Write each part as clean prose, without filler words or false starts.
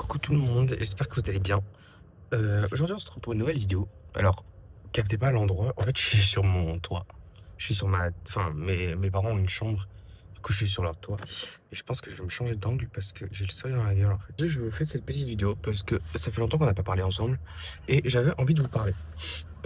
Coucou tout le monde, j'espère que vous allez bien. Aujourd'hui on se retrouve pour une nouvelle vidéo. Alors, captez pas l'endroit, en fait je suis sur mon toit. Je suis sur mes parents ont une chambre, du coup je suis sur leur toit. Et je pense que je vais me changer d'angle parce que j'ai le soleil dans la gueule en fait. Je vous fais cette petite vidéo parce que ça fait longtemps qu'on n'a pas parlé ensemble et j'avais envie de vous parler.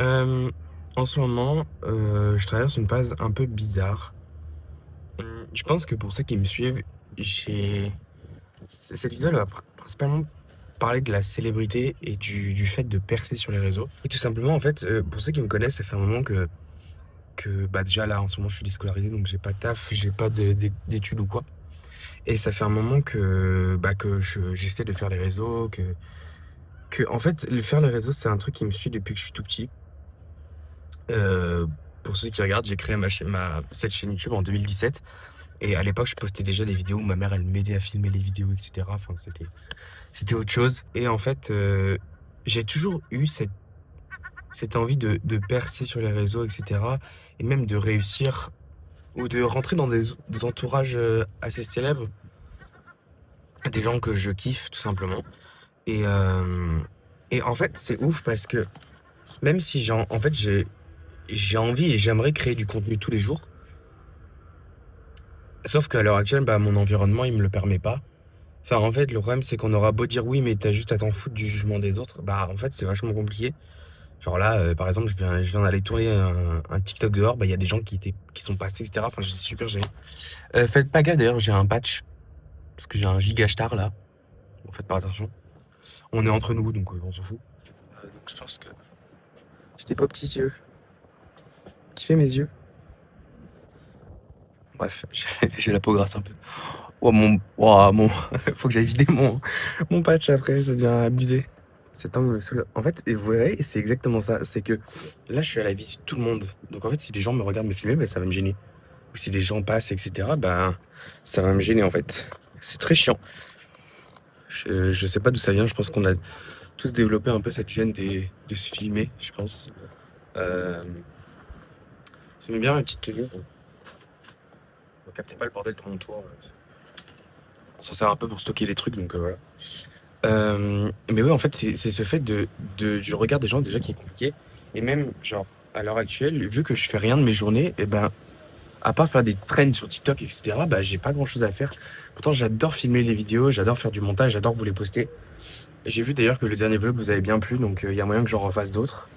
Euh, En ce moment, je traverse une phase un peu bizarre. Je pense que pour ceux qui me suivent, j'ai... Cette vidéo elle va principalement parler de la célébrité et du fait de percer sur les réseaux. Et tout simplement, en fait, pour ceux qui me connaissent, ça fait un moment que bah déjà là, en ce moment, je suis déscolarisé, donc j'ai pas de taf, j'ai pas d'études ou quoi. Et ça fait un moment que j'essaie de faire les réseaux, en fait, faire les réseaux, c'est un truc qui me suit depuis que je suis tout petit. Euh, pour ceux qui regardent, j'ai créé cette chaîne YouTube en 2017. Et à l'époque, je postais déjà des vidéos où ma mère, elle m'aidait à filmer les vidéos, etc. Enfin, c'était autre chose. Et en fait, j'ai toujours eu cette envie de percer sur les réseaux, etc. Et même de réussir ou de rentrer dans des entourages assez célèbres, des gens que je kiffe tout simplement. Et, euh, et en fait, c'est ouf parce que même si en fait, j'ai envie et j'aimerais créer du contenu tous les jours, sauf qu'à l'heure actuelle, bah, mon environnement, il me le permet pas. Enfin, en fait, le problème, c'est qu'on aura beau dire oui, mais t'as juste à t'en foutre du jugement des autres. Bah, en fait, c'est vachement compliqué. Genre là, par exemple, je viens d'aller tourner un TikTok dehors, bah il y a des gens qui sont passés, etc. Enfin, j'étais super gêné. Faites pas gaffe d'ailleurs, j'ai un patch, parce que j'ai un giga star là. Bon, faites pas attention. On est entre nous, donc on s'en fout. Donc je pense que j'ai des beaux petits yeux. Qui fait mes yeux? Bref, j'ai la peau grasse un peu. Faut que j'aille vider mon patch après, ça devient abusé. Cet angle en fait, et vous verrez, c'est exactement ça. C'est que là, je suis à la vue de tout le monde. Donc en fait, si des gens me regardent me filmer, bah, ça va me gêner. Ou si des gens passent, etc., ben, ça va me gêner en fait. C'est très chiant. Je sais pas d'où ça vient, je pense qu'on a tous développé un peu cette gêne de se filmer, je pense. Euh, J'aimais bien ma petite tenue. Bon. Ne captez pas le bordel de mon tour. On s'en sert un peu pour stocker les trucs, donc voilà. Mais ouais, en fait, c'est ce fait du regard des gens déjà qui est compliqué. Et même, genre, à l'heure actuelle, vu que je fais rien de mes journées, et ben, à part faire des trends sur TikTok, etc., bah, j'ai pas grand chose à faire. Pourtant, j'adore filmer les vidéos, j'adore faire du montage, j'adore vous les poster. J'ai vu d'ailleurs que le dernier vlog vous avait bien plu, donc il y a moyen que j'en refasse d'autres.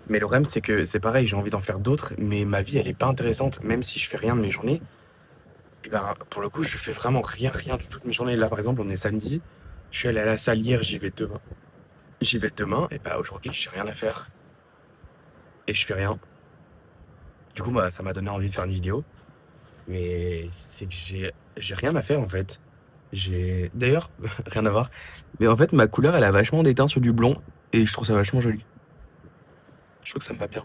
Mais le problème, c'est que c'est pareil, j'ai envie d'en faire d'autres, mais ma vie, elle est pas intéressante, même si je fais rien de mes journées. Et ben, pour le coup, je fais vraiment rien du tout de mes journées. Là, par exemple, on est samedi, je suis allé à la salle hier, j'y vais demain. J'y vais demain, et bah aujourd'hui, j'ai rien à faire. Et je fais rien. Du coup, bah, ça m'a donné envie de faire une vidéo. Mais c'est que j'ai rien à faire en fait. J'ai d'ailleurs rien à voir. Mais en fait ma couleur elle a vachement d'éteint sur du blond et je trouve ça vachement joli. Je trouve que ça me va bien.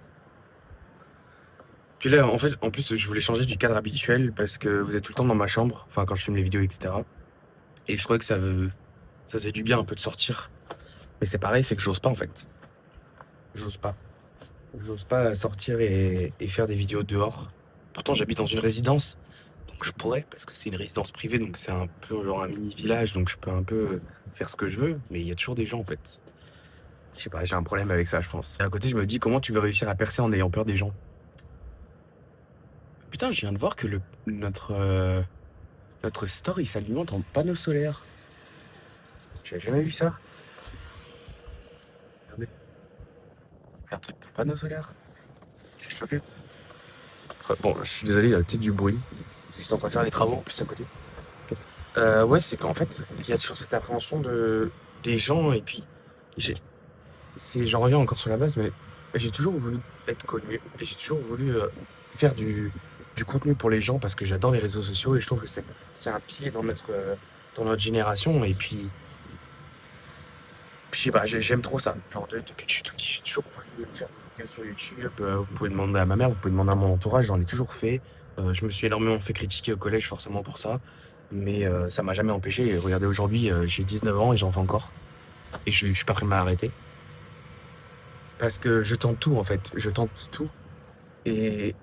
Puis là en fait en plus je voulais changer du cadre habituel parce que vous êtes tout le temps dans ma chambre, enfin quand je filme les vidéos etc. Et je trouvais que ça faisait du bien un peu de sortir. Mais c'est pareil, c'est que j'ose pas en fait. J'ose pas. J'ose pas sortir et faire des vidéos dehors. Pourtant j'habite dans une résidence. Donc je pourrais, parce que c'est une résidence privée, donc c'est un peu genre un mini village, donc je peux un peu faire ce que je veux, mais il y a toujours des gens en fait. Je sais pas, j'ai un problème avec ça, je pense. Et à côté, je me dis, comment tu veux réussir à percer en ayant peur des gens? Putain, je viens de voir que notre store il s'alimente en panneaux solaires. J'avais jamais vu ça. Regardez, il y a un truc de panneaux solaires. Je suis choqué. Bon, je suis désolé, il y a peut-être du bruit. Ils sont en train de faire les travaux en plus à côté. Ouais, c'est qu'en fait, il y a toujours cette appréhension des gens, et puis j'ai j'en reviens encore sur la base, mais j'ai toujours voulu être connu et j'ai toujours voulu faire du contenu pour les gens parce que j'adore les réseaux sociaux et je trouve que c'est un pilier dans notre génération. Et puis je sais pas, j'aime trop ça. Genre, depuis que je suis tout petit, j'ai toujours voulu faire des vidéos sur YouTube. Vous pouvez demander à ma mère, vous pouvez demander à mon entourage, j'en ai toujours fait. Je me suis énormément fait critiquer au collège, forcément pour ça. Mais ça m'a jamais empêché. Et regardez, aujourd'hui, j'ai 19 ans et j'en fais encore. Et je suis pas prêt de m'arrêter. Parce que je tente tout en fait, je tente tout et,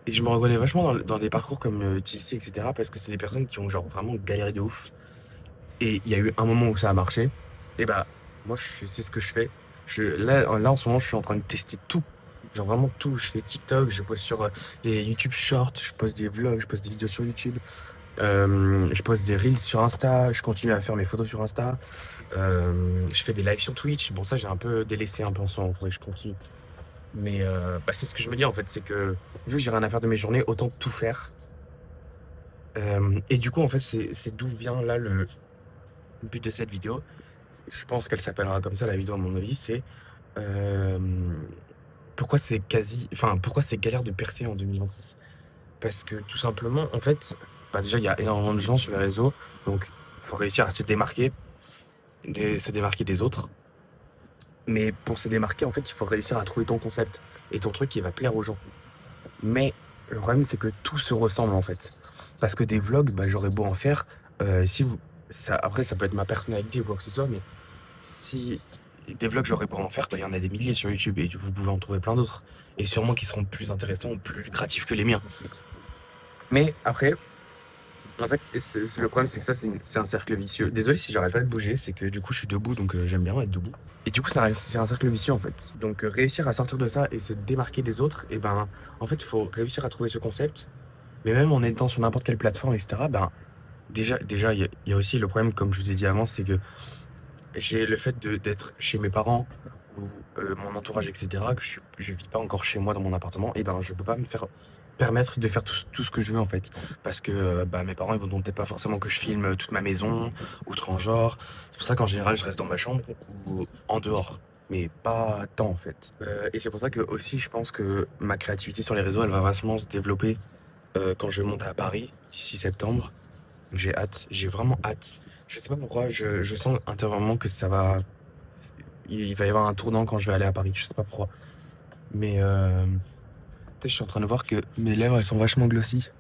et je me reconnais vachement dans des parcours comme TLC, etc. Parce que c'est des personnes qui ont genre vraiment galéré de ouf. Et il y a eu un moment où ça a marché Et bah, moi, c'est ce que je fais. Là, en ce moment, je suis en train de tester tout. Genre vraiment tout. Je fais TikTok, je poste sur les YouTube Shorts, je poste des vlogs, je poste des vidéos sur YouTube, je poste des Reels sur Insta, je continue à faire mes photos sur Insta, je fais des lives sur Twitch. Bon, ça, j'ai un peu délaissé un peu en ce moment, faudrait que je continue. Mais bah, c'est ce que je me dis en fait, c'est que vu que j'ai rien à faire de mes journées, autant tout faire. Et du coup, en fait, c'est d'où vient là le but de cette vidéo. Je pense qu'elle s'appellera comme ça, la vidéo, à mon avis, c'est euh, pourquoi c'est galère de percer en 2026. Parce que tout simplement, en fait, bah déjà, il y a énormément de gens sur les réseaux, donc il faut réussir à se démarquer, se démarquer des autres. Mais pour se démarquer, en fait, il faut réussir à trouver ton concept et ton truc qui va plaire aux gens. Mais le problème, c'est que tout se ressemble, en fait. Parce que des vlogs, bah, j'aurais beau en faire, si vous, après, ça peut être ma personnalité ou quoi que ce soit, mais si des vlogs, j'aurais beau en faire, bah, il y en a des milliers sur YouTube et vous pouvez en trouver plein d'autres. Et sûrement qui seront plus intéressants ou plus lucratifs que les miens. Mais après, en fait, le problème, c'est que ça, c'est un cercle vicieux. Désolé si j'arrête pas de bouger, c'est que du coup, je suis debout, donc j'aime bien être debout. Et du coup, c'est un cercle vicieux, en fait. Donc, réussir à sortir de ça et se démarquer des autres, et ben, en fait, il faut réussir à trouver ce concept. Mais même en étant sur n'importe quelle plateforme, etc., ben, déjà, il y a aussi le problème, comme je vous ai dit avant, c'est que j'ai le fait d'être chez mes parents ou mon entourage, etc., que je vis pas encore chez moi dans mon appartement, et ben, je peux pas me faire permettre de faire tout ce que je veux, en fait. Parce que bah, mes parents, ils voudront peut-être pas forcément que je filme toute ma maison ou genre. C'est pour ça qu'en général, je reste dans ma chambre ou en dehors. Mais pas tant, en fait. Et c'est pour ça que aussi, je pense que ma créativité sur les réseaux, elle va vachement se développer quand je vais monter à Paris d'ici septembre. J'ai hâte, j'ai vraiment hâte. Je sais pas pourquoi, je sens intérieurement que il va y avoir un tournant quand je vais aller à Paris. Je sais pas pourquoi. Mais je suis en train de voir que mes lèvres, elles sont vachement glossy.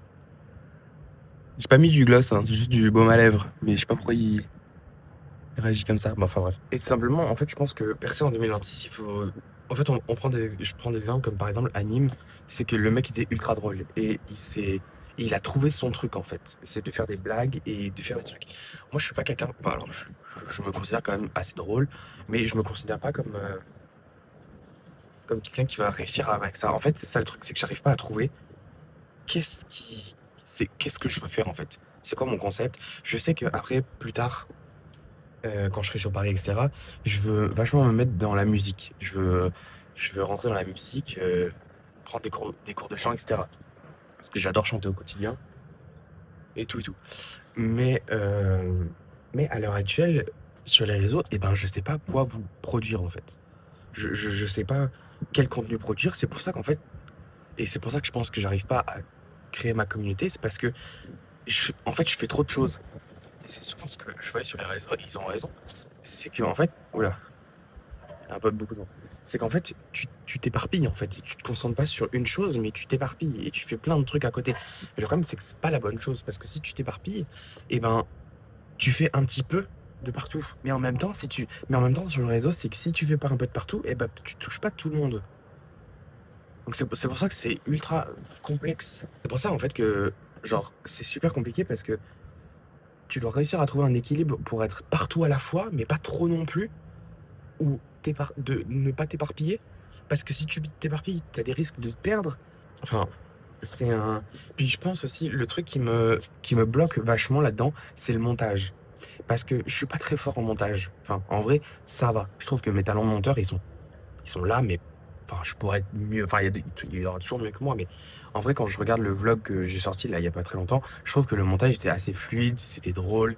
J'ai pas mis du gloss, hein, c'est juste du baume à lèvres. Mais je sais pas pourquoi il réagit comme ça. Bon, enfin bref. Et simplement, en fait, je pense que percer en 2026, il faut. En fait, je prends des exemples comme par exemple Anime, c'est que le mec était ultra drôle. Et il a trouvé son truc en fait. C'est de faire des blagues et de faire des trucs. Moi, je suis pas quelqu'un. Bah, alors, je me considère quand même assez drôle, mais je me considère pas comme quelqu'un qui va réussir avec ça. En fait, c'est ça le truc, c'est que j'arrive pas à trouver qu'est-ce qui. Qu'est-ce que je veux faire en fait. C'est quoi mon concept? Je sais que après, plus tard, quand je serai sur Paris, etc., je veux vachement me mettre dans la musique. Je veux rentrer dans la musique, prendre des cours de chant, etc. Parce que j'adore chanter au quotidien, et tout et tout. Mais, mais à l'heure actuelle, sur les réseaux, eh ben, je sais pas quoi vous produire, en fait. Je sais pas quel contenu produire. C'est pour ça qu'en fait, et c'est pour ça que je pense que j'arrive pas à créer ma communauté, c'est parce que, en fait, je fais trop de choses. Et c'est souvent ce que je vois sur les réseaux, et ils ont raison. C'est que, en fait, oula, un peu beaucoup de monde. C'est qu'en fait, tu t'éparpilles en fait. Tu te concentres pas sur une chose, mais tu t'éparpilles et tu fais plein de trucs à côté. Mais le problème, c'est que c'est pas la bonne chose parce que si tu t'éparpilles, eh ben, tu fais un petit peu de partout. Mais en même temps, sur le réseau, c'est que si tu fais pas un peu de partout, eh ben, tu touches pas tout le monde. Donc c'est pour ça que c'est ultra complexe. C'est pour ça en fait que, genre, c'est super compliqué parce que tu dois réussir à trouver un équilibre pour être partout à la fois, mais pas trop non plus. Ou de ne pas t'éparpiller. Parce que si tu t'éparpilles, t'as des risques de te perdre. Enfin, c'est un. Puis je pense aussi, le truc qui me bloque vachement là-dedans, c'est le montage. Parce que je suis pas très fort en montage. Enfin, en vrai, ça va. Je trouve que mes talents de monteur, ils sont là, mais. Enfin, je pourrais être mieux. Enfin, il y aura toujours mieux que moi, mais en vrai, quand je regarde le vlog que j'ai sorti là, il y a pas très longtemps, je trouve que le montage était assez fluide, c'était drôle,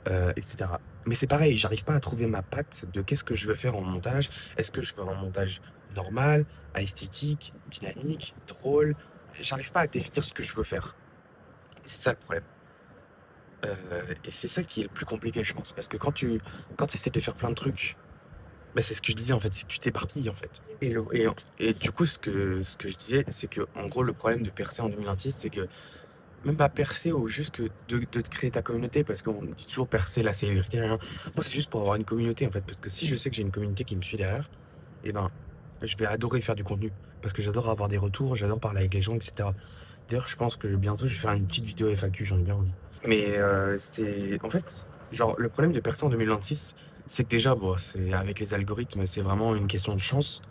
etc. Mais c'est pareil, j'arrive pas à trouver ma patte de qu'est-ce que je veux faire en montage. Est-ce que je veux un montage normal, esthétique, dynamique, drôle? J'arrive pas à définir ce que je veux faire. C'est ça le problème. Et c'est ça qui est le plus compliqué, je pense. Parce que quand tu essaies de faire plein de trucs, bah, c'est ce que je disais en fait, c'est que tu t'éparpilles en fait. Et du coup, ce que je disais, c'est que en gros, le problème de percer en 2026, c'est que même pas percer ou juste que de te créer ta communauté, parce qu'on dit toujours percer la célébrité, rien. Moi, c'est juste pour avoir une communauté en fait, parce que si je sais que j'ai une communauté qui me suit derrière, et ben, je vais adorer faire du contenu, parce que j'adore avoir des retours, j'adore parler avec les gens, etc. D'ailleurs, je pense que bientôt, je vais faire une petite vidéo FAQ, j'en ai bien envie. Mais c'est, en fait, genre, le problème de percer en 2026, c'est que déjà, bon, c'est avec les algorithmes, c'est vraiment une question de chance.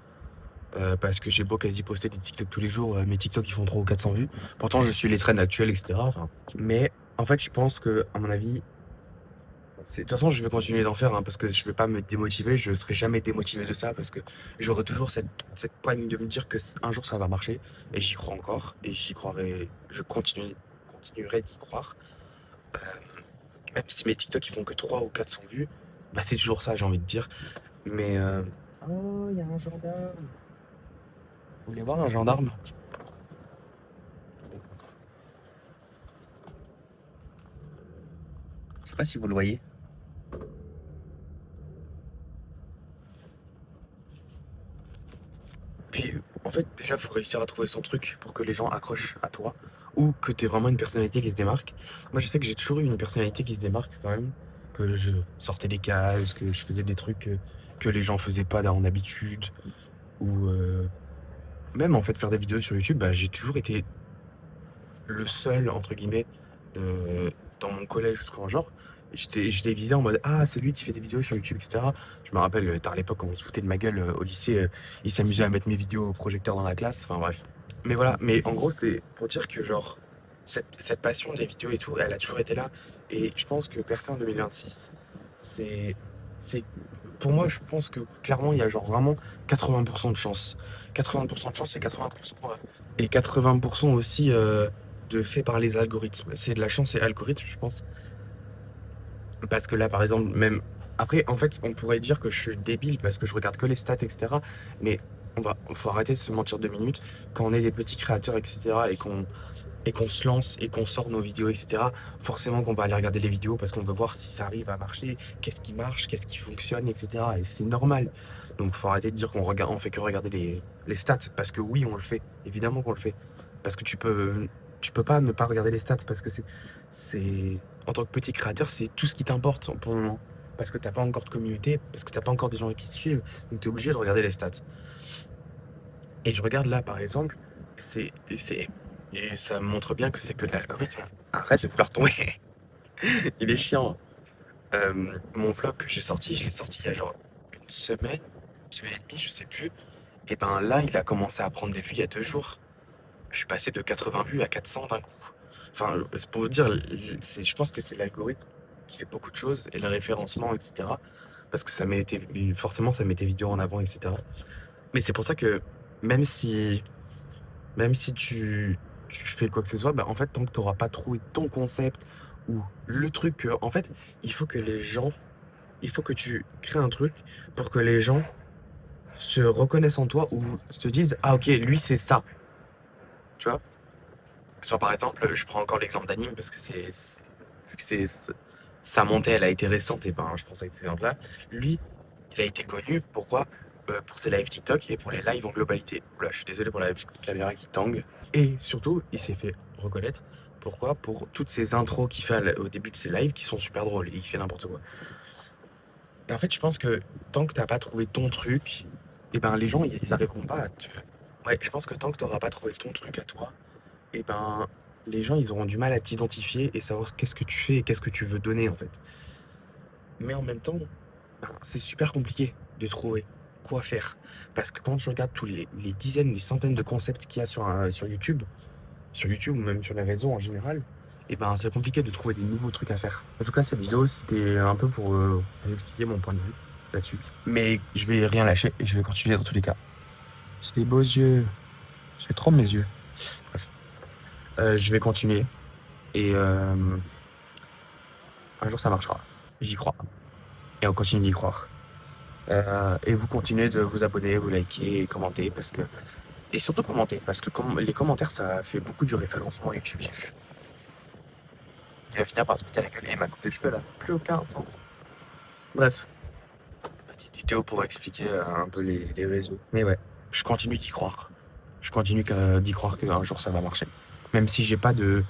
Parce que j'ai beau quasi poster des TikTok tous les jours, mes TikTok ils font 300 ou 400 vues. Pourtant, je suis les trends actuels, etc. Enfin, mais en fait, je pense que, à mon avis, de toute façon, je vais continuer d'en faire, hein, parce que je vais pas me démotiver. Je serai jamais démotivé de ça parce que j'aurai toujours cette poigne de me dire que un jour ça va marcher. Et j'y crois encore. Et j'y croirai. Continuerai d'y croire. Euh, Même si mes TikTok ils font que 300 ou 400 vues, bah c'est toujours ça, j'ai envie de dire. Mais. Oh, il y a un gendarme. Vous voulez voir un gendarme? Je sais pas si vous le voyez. Puis, en fait, déjà, faut réussir à trouver son truc pour que les gens accrochent à toi ou que tu aies vraiment une personnalité qui se démarque. Moi, je sais que j'ai toujours eu une personnalité qui se démarque quand même, que je sortais des cases, que je faisais des trucs que les gens faisaient pas en habitude, ou même en fait faire des vidéos sur YouTube, bah, j'ai toujours été le seul, entre guillemets, dans mon collège, je crois, genre. J'étais visé en mode ah, c'est lui qui fait des vidéos sur YouTube, etc. Je me rappelle, à l'époque, quand on se foutait de ma gueule au lycée, il s'amusait à mettre mes vidéos au projecteur dans la classe, enfin bref. Mais voilà, mais en gros, c'est pour dire que, genre, cette passion des vidéos et tout, elle a toujours été là. Et je pense que percer en 2026, c'est. c'est pour moi, je pense que clairement, il y a genre vraiment 80% de chance. 80% de chance et 80%, et 80% aussi de fait par les algorithmes. C'est de la chance et algorithme, je pense. Parce que là, par exemple, même. Après, en fait, on pourrait dire que je suis débile parce que je regarde que les stats, etc. Mais faut arrêter de se mentir 2 minutes. Quand on est des petits créateurs, etc., et qu'on se lance et qu'on sort nos vidéos, etc., forcément qu'on va aller regarder les vidéos parce qu'on veut voir si ça arrive à marcher, qu'est-ce qui marche, qu'est-ce qui fonctionne, etc. Et c'est normal. Donc, faut arrêter de dire on fait que regarder les stats. Parce que oui, on le fait. Évidemment qu'on le fait. Parce que tu peux pas ne pas regarder les stats parce que en tant que petit créateur, c'est tout ce qui t'importe pour le moment. Parce que t'as pas encore de communauté, parce que t'as pas encore des gens qui te suivent, donc t'es obligé de regarder les stats. Et je regarde là, par exemple, et ça me montre bien que c'est que de l'algorithme. Arrête de vouloir tomber. Il est chiant. Mon vlog que j'ai sorti, je l'ai sorti il y a genre une semaine et demie, je sais plus. Et ben là, il a commencé à prendre des vues il y a 2 jours. Je suis passé de 80 vues à 400 d'un coup. Enfin, c'est pour vous dire, je pense que c'est l'algorithme qui fait beaucoup de choses et le référencement, etc. Parce que forcément, ça met tes vidéos en avant, etc. Mais c'est pour ça que même si, même si tu fais quoi que ce soit, bah, en fait, tant que tu n'auras pas trouvé ton concept ou le truc, en fait, il faut que les gens, il faut que tu crées un truc pour que les gens se reconnaissent en toi ou se disent, ah ok, lui c'est ça, tu vois. Genre par exemple, je prends encore l'exemple d'anime parce que vu que sa montée elle a été récente et ben je pense avec cet exemple-là, lui il a été connu pourquoi pour ses lives TikTok et pour les lives en globalité. Voilà, je suis désolé pour la caméra qui tangue. Et surtout, il s'est fait reconnaître pourquoi pour toutes ces intros qu'il fait au début de ses lives qui sont super drôles et il fait n'importe quoi. Et en fait, je pense que tant que t'as pas trouvé ton truc, et ben les gens ils arriveront pas à te. Ouais, je pense que tant que t'auras pas trouvé ton truc à toi, et ben les gens ils auront du mal à t'identifier et savoir qu'est-ce que tu fais et qu'est-ce que tu veux donner en fait. Mais en même temps, ben, c'est super compliqué de trouver quoi faire. Parce que quand je regarde tous les dizaines, les centaines de concepts qu'il y a sur YouTube ou même sur les réseaux en général, et ben c'est compliqué de trouver des nouveaux trucs à faire. En tout cas, cette vidéo, c'était un peu pour vous expliquer mon point de vue là-dessus. Mais je vais rien lâcher et je vais continuer dans tous les cas. J'ai des beaux yeux. J'ai trop mes yeux. Bref. Je vais continuer. Et un jour, ça marchera. J'y crois. Et on continue d'y croire. Et vous continuez de vous abonner, vous liker et commenter parce que. Et surtout commenter, parce que les commentaires, ça fait beaucoup du référencement YouTube. Il va finir par se péter la gueule et ma coupe de cheveux, elle a plus aucun sens. Bref, petite vidéo pour expliquer un peu les réseaux. Mais ouais, je continue d'y croire. Je continue d'y croire qu'un jour ça va marcher. Même si j'ai pas de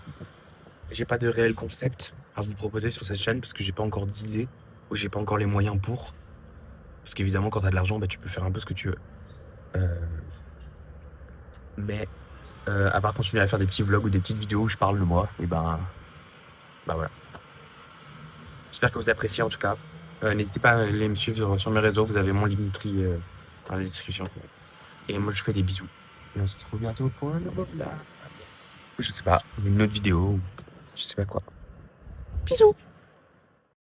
réel concept à vous proposer sur cette chaîne parce que j'ai pas encore d'idée ou j'ai pas encore les moyens pour. Parce qu'évidemment, quand t'as de l'argent, bah, tu peux faire un peu ce que tu veux. Euh, mais à part continuer à faire des petits vlogs ou des petites vidéos où je parle de moi, et ben voilà. J'espère que vous appréciez en tout cas. N'hésitez pas à aller me suivre sur mes réseaux. Vous avez mon Linktree dans la description. Et moi, je fais des bisous. Et on se retrouve bientôt pour un nouveau vlog. Je sais pas, une autre vidéo. Je sais pas quoi. Bisous.